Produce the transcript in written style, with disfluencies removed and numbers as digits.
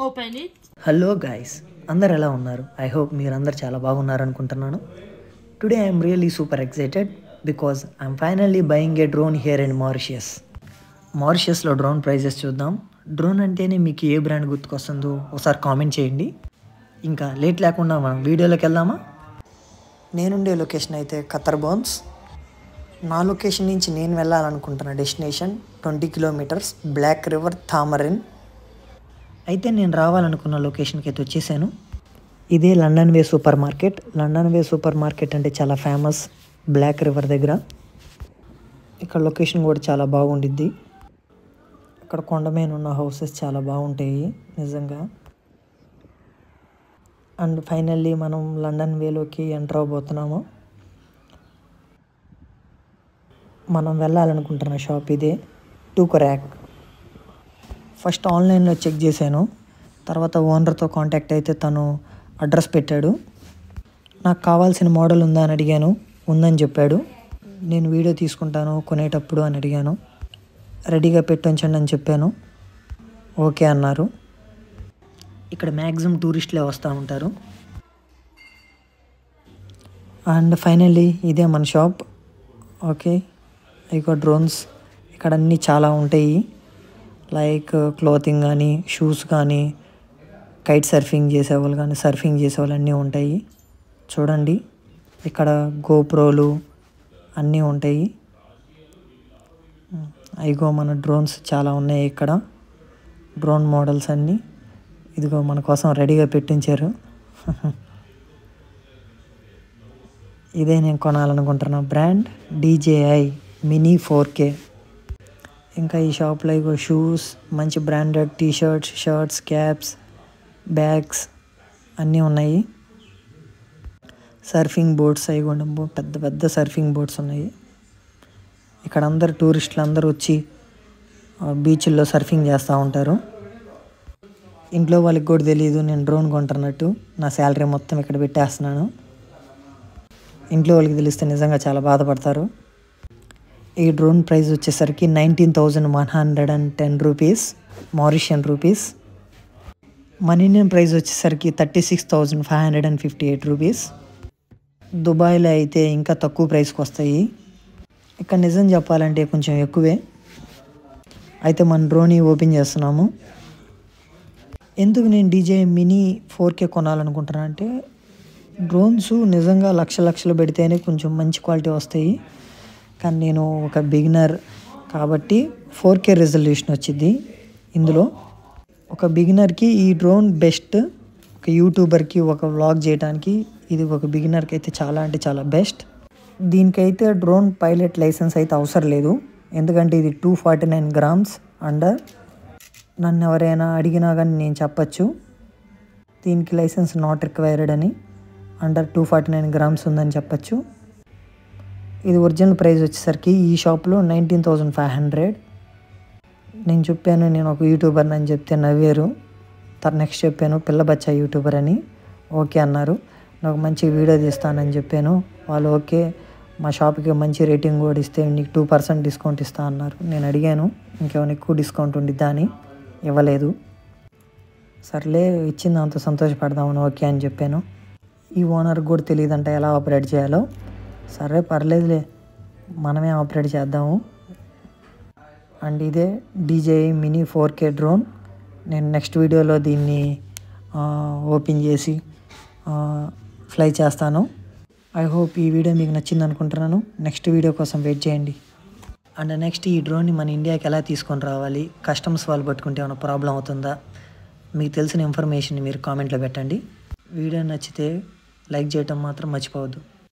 Open it. Hello guys, అందరు ఎలా ఉన్నారు? ఐ హోప్ మీరందరు చాలా బాగున్నారు అనుకుంటున్నాను. Today I'm really super excited because I'm finally buying a drone here in Mauritius. మారిషియస్లో డ్రోన్ ప్రైజెస్ చూద్దాం. డ్రోన్ అంటేనే మీకు ఏ బ్రాండ్ గుర్తుకొస్తుందో ఒకసారి కామెంట్ చేయండి. ఇంకా లేట్ లేకుండా మనం వీడియోలోకి వెళ్దామా? నేనుండే లొకేషన్ అయితే ఖతర్ బోన్స్. నా లొకేషన్ నుంచి నేను వెళ్ళాలనుకుంటున్న డెస్టినేషన్ 20 కిలోమీటర్స్ బ్లాక్ రివర్ థామరిన్. అయితే నేను రావాలనుకున్న లొకేషన్కి అయితే వచ్చేసాను. ఇదే లండన్ వే సూపర్ మార్కెట్. లండన్ వే సూపర్ మార్కెట్ అంటే చాలా ఫేమస్ బ్లాక్ రివర్ దగ్గర. ఇక్కడ లొకేషన్ కూడా చాలా బాగుండిద్ది. ఇక్కడ కొండ మీద ఉన్న హౌసెస్ చాలా బాగుంటాయి నిజంగా. అండ్ ఫైనల్లీ మనం లండన్ వేలోకి ఎంటర్ అవబోతున్నాము. మనం వెళ్ళాలనుకుంటున్న షాప్ ఇదే, టూకరాక్. ఫస్ట్ ఆన్లైన్లో చెక్ చేశాను, తర్వాత ఓనర్తో కాంటాక్ట్ అయితే తను అడ్రస్ పెట్టాడు. నాకు కావాల్సిన మోడల్ ఉందా అని అడిగాను, ఉందని చెప్పాడు. నేను వీడియో తీసుకుంటాను కొనేటప్పుడు అని అడిగాను. రెడీగా పెట్టించండి అని చెప్పాను. ఓకే అన్నారు. ఇక్కడ మ్యాక్సిమం టూరిస్టులే వస్తూ ఉంటారు. అండ్ ఫైనల్లీ ఇదే మన షాప్. ఓకే, ఇక డ్రోన్స్ ఇక్కడ అన్నీ చాలా ఉంటాయి. లైక్ క్లోతింగ్ కానీ, షూస్ కానీ, కైట్ సర్ఫింగ్ చేసేవాళ్ళు కానీ, సర్ఫింగ్ చేసేవాళ్ళు అన్నీ ఉంటాయి. చూడండి, ఇక్కడ గోప్రోలు అన్నీ ఉంటాయి. ఇగో మన డ్రోన్స్ చాలా ఉన్నాయి ఇక్కడ, డ్రోన్ మోడల్స్ అన్నీ. ఇదిగో మన కోసం రెడీగా పెట్టించారు. ఇదే నేను కొనాలనుకుంటున్న బ్రాండ్, DJI మినీ 4K. ఇంకా ఈ షాప్లో ఇగో షూస్, మంచి branded T shirts, shirts, caps, bags అన్నీ ఉన్నాయి. సర్ఫింగ్ బోట్స్ అవి కూడా పెద్ద పెద్ద సర్ఫింగ్ బోట్స్ ఉన్నాయి. ఇక్కడ అందరు టూరిస్టులు అందరూ వచ్చి బీచ్ల్లో సర్ఫింగ్ చేస్తూ ఉంటారు. ఇంట్లో వాళ్ళకి కూడా తెలియదు నేను డ్రోన్ కొంటున్నట్టు. నా శాలరీ మొత్తం ఇక్కడ పెట్టేస్తున్నాను. ఇంట్లో వాళ్ళకి తెలిస్తే నిజంగా చాలా బాధపడతారు. ఈ డ్రోన్ ప్రైస్ వచ్చేసరికి 19,110 రూపీస్, మారిషియన్ రూపీస్. మన ఇండియన్ ప్రైస్ వచ్చేసరికి 36,558 రూపీస్. దుబాయ్లో అయితే ఇంకా తక్కువ ప్రైస్కి వస్తాయి. ఇక్కడ నిజం చెప్పాలంటే కొంచెం ఎక్కువే. అయితే మన డ్రోన్ ఓపెన్ చేస్తున్నాము. ఎందుకు నేను DJI మినీ 4K కొనాలనుకుంటున్నాను అంటే, డ్రోన్స్ నిజంగా లక్షలు పెడితేనే కొంచెం మంచి క్వాలిటీ వస్తాయి. కానీ నేను ఒక బిగినర్ కాబట్టి 4K రెజల్యూషన్ వచ్చింది ఇందులో. ఒక బిగినర్కి ఈ డ్రోన్ బెస్ట్. ఒక యూట్యూబర్కి ఒక వ్లాగ్ చేయడానికి ఇది ఒక బిగినర్కి అయితే చాలా అంటే చాలా బెస్ట్. దీనికైతే డ్రోన్ పైలట్ లైసెన్స్ అయితే అవసరం లేదు, ఎందుకంటే ఇది 249 గ్రామ్స్ అండర్. నన్ను ఎవరైనా అడిగినా కానీ నేను చెప్పచ్చు దీనికి లైసెన్స్ నాట్ రిక్వైర్డ్ అని. అండర్ 249 గ్రామ్స్ ఉందని చెప్పచ్చు. ఇది ఒరిజినల్ ప్రైస్ వచ్చేసరికి ఈ షాప్లో 19,500. నేను చెప్పాను నేను ఒక యూట్యూబర్ని అని చెప్తే నవ్వారు. నెక్స్ట్ చెప్పాను పిల్ల బచ్చా యూట్యూబర్ అని. ఓకే అన్నారు. నాకు మంచి వీడియో తీస్తానని చెప్పాను. వాళ్ళు ఓకే, మా షాప్కి మంచి రేటింగ్ కూడా ఇస్తే నీకు 2% డిస్కౌంట్ ఇస్తా అన్నారు. నేను అడిగాను ఇంకేమైనా ఎక్కువ డిస్కౌంట్ ఉండిద్దా అని, ఇవ్వలేదు. సర్లే, ఇచ్చిన దాంతో సంతోషపడదామని ఓకే అని చెప్పాను. ఈ ఓనర్కి కూడా తెలియదంట ఎలా ఆపరేట్ చేయాలో. సరే పర్లేదులే, మనమే ఆపరేట్ చేద్దాము. అండ్ ఇదే DJI మినీ 4K డ్రోన్. నేను నెక్స్ట్ వీడియోలో దీన్ని ఓపెన్ చేసి ఫ్లై చేస్తాను. ఐ హోప్ ఈ వీడియో మీకు నచ్చింది అనుకుంటున్నాను. నెక్స్ట్ వీడియో కోసం వెయిట్ చేయండి. అండ్ నెక్స్ట్ ఈ డ్రోన్ని మన ఇండియాకి ఎలా తీసుకొని రావాలి, కస్టమ్స్ వాళ్ళు పట్టుకుంటే ఏమైనా ప్రాబ్లం అవుతుందా, మీకు తెలిసిన ఇన్ఫర్మేషన్ మీరు కామెంట్లో పెట్టండి. వీడియో నచ్చితే లైక్ చేయటం మాత్రం మర్చిపోవద్దు.